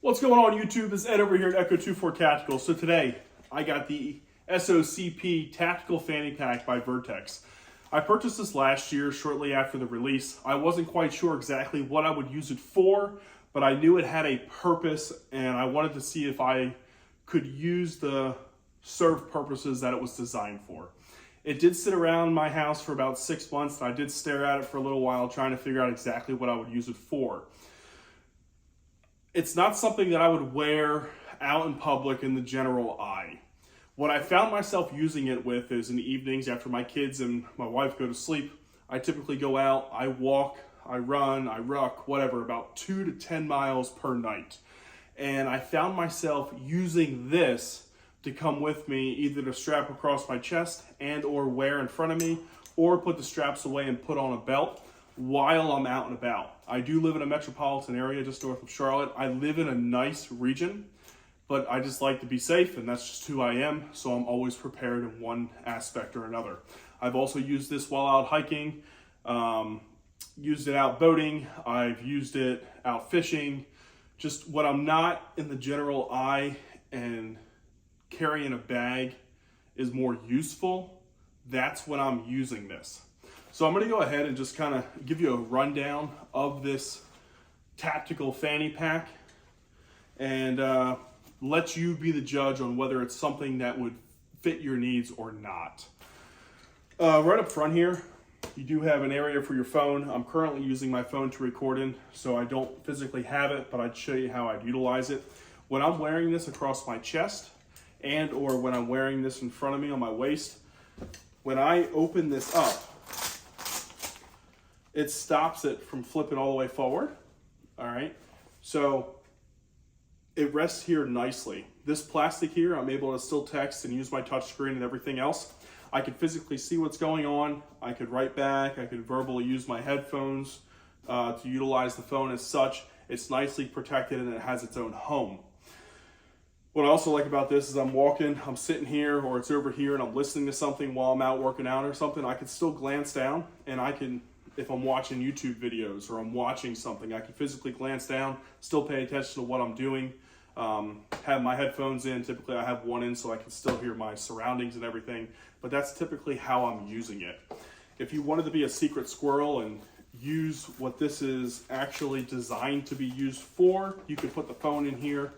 What's going on YouTube? It's Ed over here at Echo 24 Tactical. So today I got the S.O.C.P Tactical Fanny Pack by Vertx. I purchased this last year shortly after the release. I wasn't quite sure exactly what I would use it for, but I knew it had a purpose and I wanted to see if I could use the serve purposes that it was designed for. It did sit around my house for about 6 months and I did stare at it for a little while trying to figure out exactly what I would use it for. It's not something that I would wear out in public in the general eye. What I found myself using it with is in the evenings after my kids and my wife go to sleep, I typically go out, I walk, I run, I ruck, whatever, about 2 to 10 miles per night. And I found myself using this to come with me either to strap across my chest and or wear in front of me or put the straps away and put on a belt while I'm out and about. I do live in a metropolitan area just north of Charlotte. I live in a nice region, but I just like to be safe and that's just who I am, so I'm always prepared in one aspect or another. I've also used this while out hiking, used it out boating, I've used it out fishing. Just when I'm not in the general eye and carrying a bag is more useful, that's when I'm using this. So I'm going to go ahead and just kind of give you a rundown of this tactical fanny pack and let you be the judge on whether it's something that would fit your needs or not. Right up front here, you do have an area for your phone. I'm currently using my phone to record in, so I don't physically have it, but I'd show you how I'd utilize it. When I'm wearing this across my chest and or when I'm wearing this in front of me on my waist, when I open this up, it stops it from flipping all the way forward. All right, so it rests here nicely. This plastic here, I'm able to still text and use my touch screen and everything else. I could physically see what's going on. I could write back. I could verbally use my headphones to utilize the phone as such. It's nicely protected and it has its own home. What I also like about this is I'm walking, I'm sitting here or it's over here and I'm listening to something while I'm out working out or something. I can still glance down and I can, if I'm watching YouTube videos or I'm watching something, I can physically glance down, still pay attention to what I'm doing, have my headphones in. Typically I have one in so I can still hear my surroundings and everything, but that's typically how I'm using it. If you wanted to be a secret squirrel and use what this is actually designed to be used for, you could put the phone in here.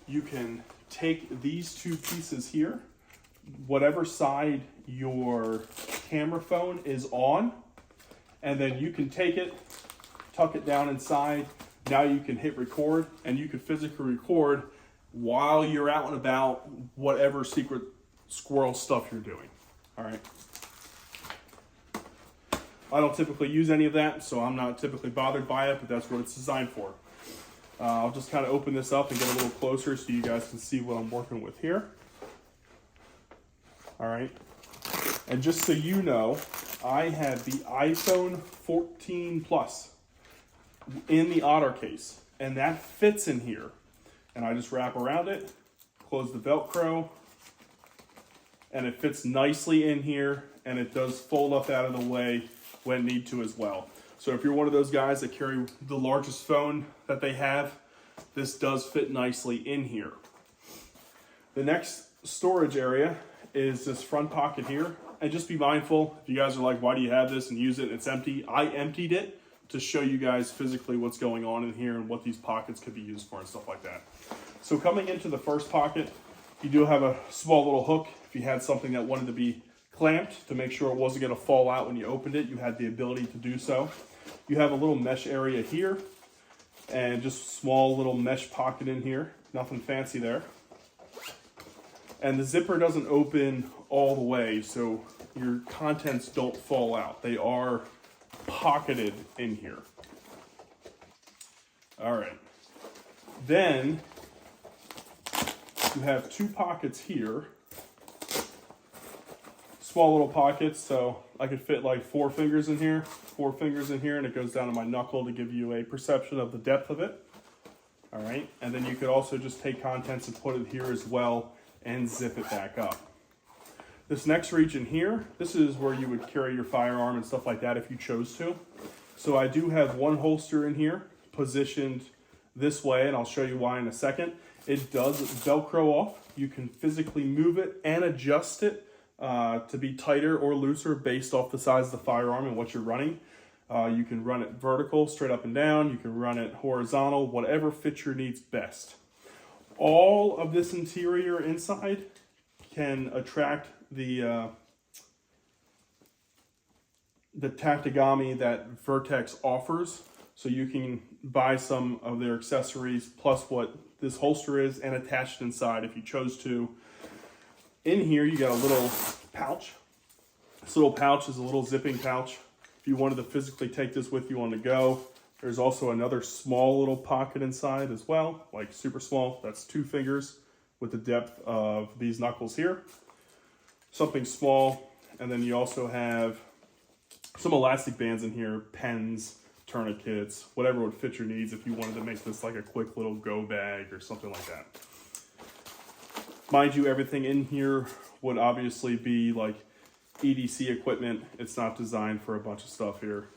You can take these two pieces here, whatever side your camera phone is on, and then you can take it, tuck it down inside. Now you can hit record and you can physically record while you're out and about, whatever secret squirrel stuff you're doing. All right. I don't typically use any of that, so I'm not typically bothered by it, but that's what it's designed for. I'll just kind of open this up and get a little closer so you guys can see what I'm working with here. All right. And just so you know, I have the iPhone 14 Plus in the otter case, and that fits in here. And I just wrap around it, close the Velcro, and it fits nicely in here, and it does fold up out of the way when need to as well. So if you're one of those guys that carry the largest phone that they have, this does fit nicely in here. The next storage area is this front pocket here. And just be mindful, if you guys are like, why do you have this and use it and it's empty? I emptied it to show you guys physically what's going on in here and what these pockets could be used for and stuff like that. So coming into the first pocket, you do have a small little hook. If you had something that wanted to be clamped to make sure it wasn't going to fall out when you opened it, you had the ability to do so. You have a little mesh area here and just a small little mesh pocket in here. Nothing fancy there. And the zipper doesn't open all the way, so your contents don't fall out. They are pocketed in here. All right. Then you have two pockets here. Small little pockets, so I could fit like 4 fingers in here, and it goes down to my knuckle to give you a perception of the depth of it. All right. And then you could also just take contents and put it here as well and zip it back up. This next region here, this is where you would carry your firearm and stuff like that if you chose to. So I do have one holster in here positioned this way, and I'll show you why in a second. It does Velcro off. You can physically move it and adjust it to be tighter or looser based off the size of the firearm and what you're running. You can run it vertical, straight up and down. You can run it horizontal, whatever fits your needs best. All of this interior inside can attract the tactigami that Vertx offers. So you can buy some of their accessories plus what this holster is and attach it inside if you chose to. In here, you got a little pouch. This little pouch is a little zipping pouch. If you wanted to physically take this with you on the go, there's also another small little pocket inside as well, like super small. That's 2 fingers with the depth of these knuckles here. Something small, and then you also have some elastic bands in here, pens, tourniquets, whatever would fit your needs if you wanted to make this like a quick little go bag or something like that. Mind you, everything in here would obviously be like EDC equipment. It's not designed for a bunch of stuff here.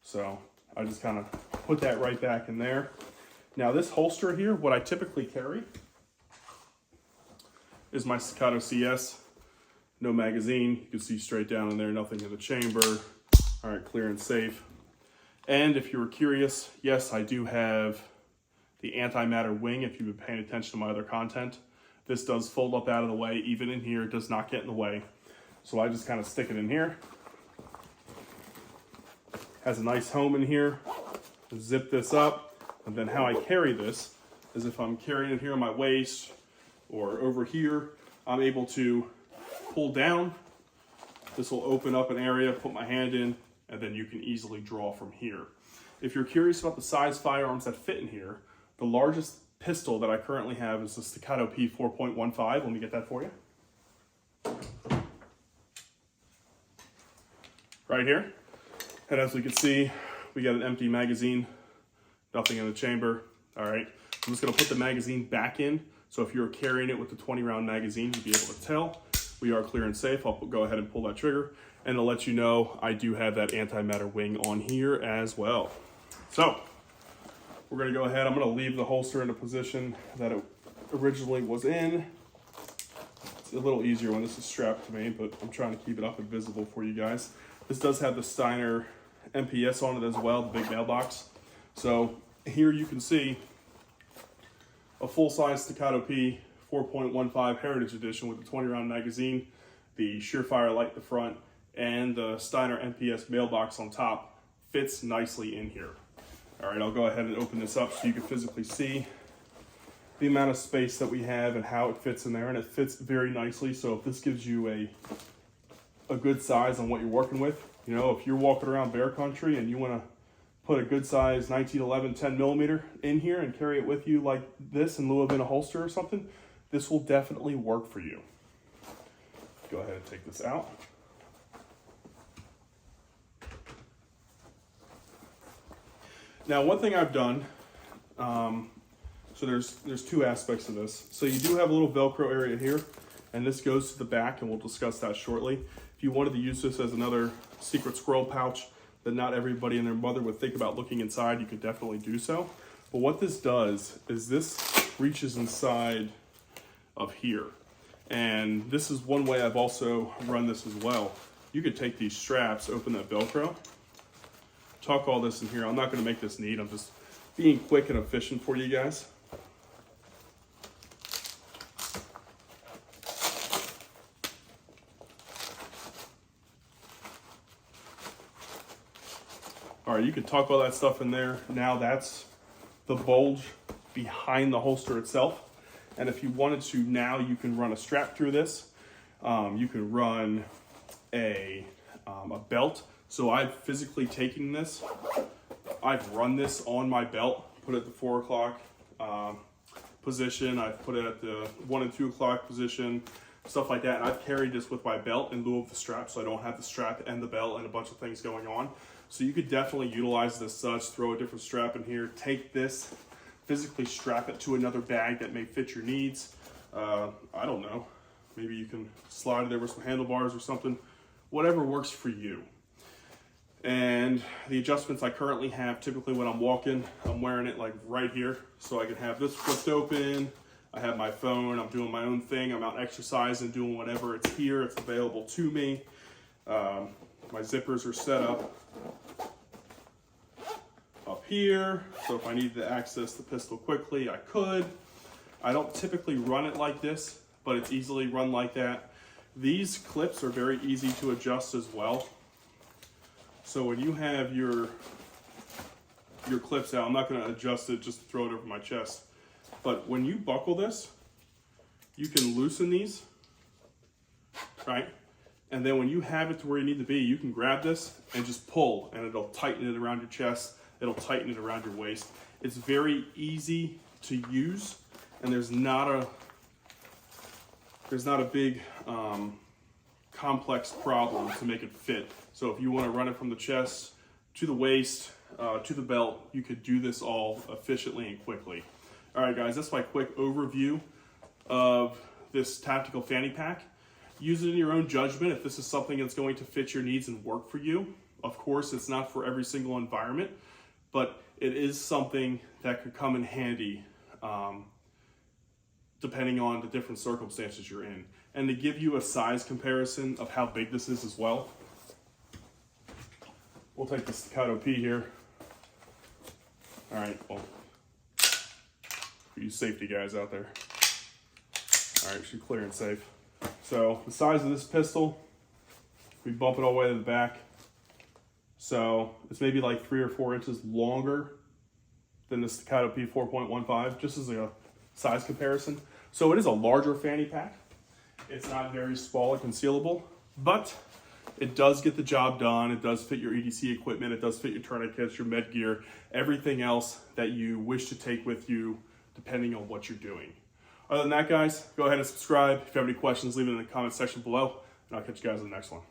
So I just kind of put that right back in there. Now this holster here, what I typically carry is my Staccato CS. No magazine. You can see straight down in there, nothing in the chamber. All right, clear and safe. And if you were curious, yes, I do have the antimatter wing if you've been paying attention to my other content. This does fold up out of the way. Even in here, it does not get in the way. So I just kind of stick it in here. Has a nice home in here. Zip this up. And then how I carry this is if I'm carrying it here on my waist or over here, I'm able to pull down. This will open up an area, put my hand in, and then you can easily draw from here. If you're curious about the size firearms that fit in here, the largest pistol that I currently have is the Staccato P 4.15. Let me get that for you. Right here. And as we can see, we got an empty magazine, nothing in the chamber. All right, I'm just gonna put the magazine back in. So if you're carrying it with the 20-round magazine, you'll be able to tell. We are clear and safe. I'll go ahead and pull that trigger. And to let you know, I do have that antimatter wing on here as well. So we're gonna go ahead. I'm gonna leave the holster in the position that it originally was in. It's a little easier when this is strapped to me, but I'm trying to keep it up and visible for you guys. This does have the Steiner MPS on it as well, the big mailbox. So here you can see a full-size Staccato P 4.15 Heritage Edition with the 20-round magazine, the Surefire light in the front, and the Steiner MPS mailbox on top. Fits nicely in here. All right, I'll go ahead and open this up so you can physically see the amount of space that we have and how it fits in there, and it fits very nicely. So if this gives you a good size on what you're working with, you know, if you're walking around bear country and you want to put a good size 1911 10mm in here and carry it with you like this in lieu of in a holster or something, this will definitely work for you. Go ahead and take this out. Now, one thing I've done, so there's 2 aspects of this. So you do have a little Velcro area here, and this goes to the back, and we'll discuss that shortly. If you wanted to use this as another secret squirrel pouch that not everybody and their mother would think about looking inside, you could definitely do so. But what this does is this reaches inside of here. And this is one way I've also run this as well. You could take these straps, open that Velcro, tuck all this in here. I'm not gonna make this neat, I'm just being quick and efficient for you guys. All right, you can tuck all that stuff in there. Now that's the bulge behind the holster itself. And if you wanted to, now you can run a strap through this. You can run a belt. So I've physically taken this. I've run this on my belt, put it at the 4 o'clock position. I've put it at the 1 and 2 o'clock position, stuff like that. And I've carried this with my belt in lieu of the strap, so I don't have the strap and the belt and a bunch of things going on. So you could definitely utilize this such, throw a different strap in here, take this, physically strap it to another bag that may fit your needs. I don't know, maybe you can slide it over some handlebars or something, whatever works for you. And the adjustments I currently have, typically when I'm walking, I'm wearing it like right here. So I can have this flipped open. I have my phone, I'm doing my own thing. I'm out exercising, doing whatever. It's here, it's available to me. My zippers are set up here. So if I needed to access the pistol quickly, I could. I don't typically run it like this, but it's easily run like that. These clips are very easy to adjust as well. So when you have your clips out, I'm not going to adjust it just to throw it over my chest. But when you buckle this, you can loosen these, right? And then when you have it to where you need to be, you can grab this and just pull, and it'll tighten it around your chest. It'll tighten it around your waist. It's very easy to use, and there's not a big complex problem to make it fit. So if you want to run it from the chest to the waist, to the belt, you could do this all efficiently and quickly. All right, guys, that's my quick overview of this tactical fanny pack. Use it in your own judgment if this is something that's going to fit your needs and work for you. Of course, it's not for every single environment, but it is something that could come in handy depending on the different circumstances you're in. And to give you a size comparison of how big this is as well, we'll take the S.O.C.P here. All right, well, for you safety guys out there. All right, should clear and safe. So the size of this pistol, we bump it all the way to the back. So it's maybe like 3 or 4 inches longer than the S.O.C.P 4.15, just as a size comparison. So it is a larger fanny pack. It's not very small and concealable, but it does get the job done. It does fit your EDC equipment. It does fit your tourniquets, your med gear, everything else that you wish to take with you depending on what you're doing. Other than that, guys, go ahead and subscribe. If you have any questions, leave it in the comment section below, and I'll catch you guys in the next one.